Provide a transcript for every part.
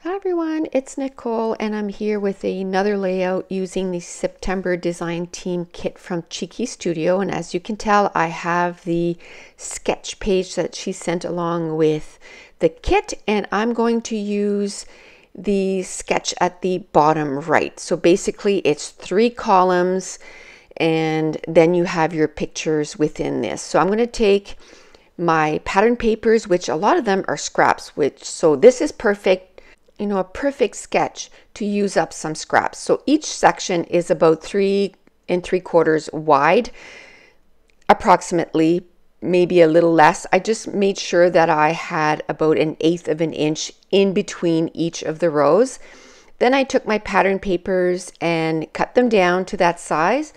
Hi everyone, it's Nicole and I'm here with another layout using the September design team kit from Cheeky Studio. And as you can tell, I have the sketch page that she sent along with the kit, and I'm going to use the sketch at the bottom right. So basically it's 3 columns and then you have your pictures within this. So I'm going to take my pattern papers, which a lot of them are scraps, so this is perfect, a perfect sketch to use up some scraps. So each section is about 3 3/4 wide, approximately, maybe a little less. I just made sure that I had about 1/8 of an inch in between each of the rows. Then I took my pattern papers and cut them down to that size.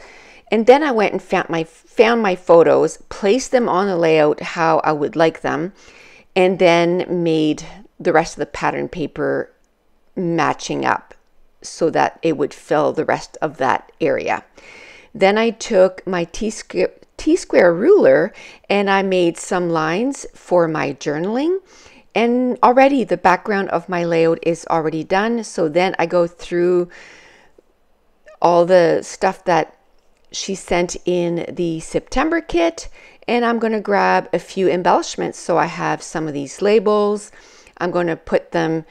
And then I went and found my photos, placed them on the layout how I would like them, and then made the rest of the pattern paper matching up so that it would fill the rest of that area. Then I took my T-square ruler and I made some lines for my journaling. And already the background of my layout is already done. So then I go through all the stuff that she sent in the September kit, and I'm going to grab a few embellishments. So I have some of these labels. I'm going to put them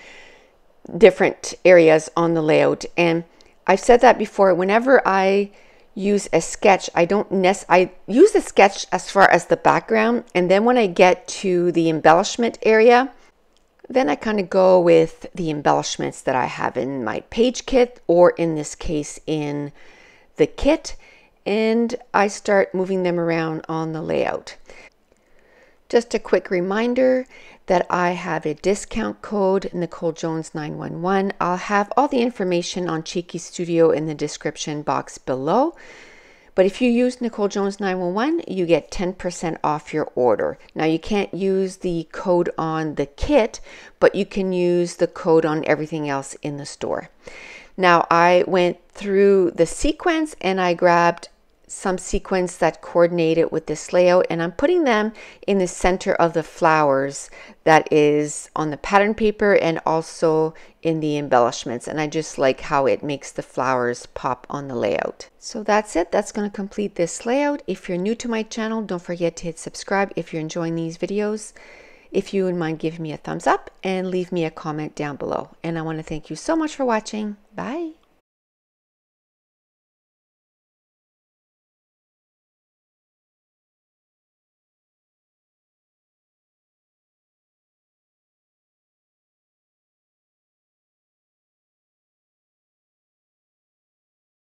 different areas on the layout. And I've said that before, whenever I use a sketch, I use the sketch as far as the background, and then when I get to the embellishment area, then I kind of go with the embellishments that I have in my page kit, or in this case in the kit, and I start moving them around on the layout. Just a quick reminder that I have a discount code, Nicole Jones 911. I'll have all the information on Cheeky Studio in the description box below. But if you use Nicole Jones 911, you get 10% off your order. Now you can't use the code on the kit, but you can use the code on everything else in the store. Now I went through the sequence and I grabbed some sequins that coordinated with this layout, and I'm putting them in the center of the flowers that is on the pattern paper and also in the embellishments, and I just like how it makes the flowers pop on the layout. So that's it. That's going to complete this layout. If you're new to my channel, don't forget to hit subscribe if you're enjoying these videos. If you wouldn't mind giving me a thumbs up and leave me a comment down below. And I want to thank you so much for watching. Bye.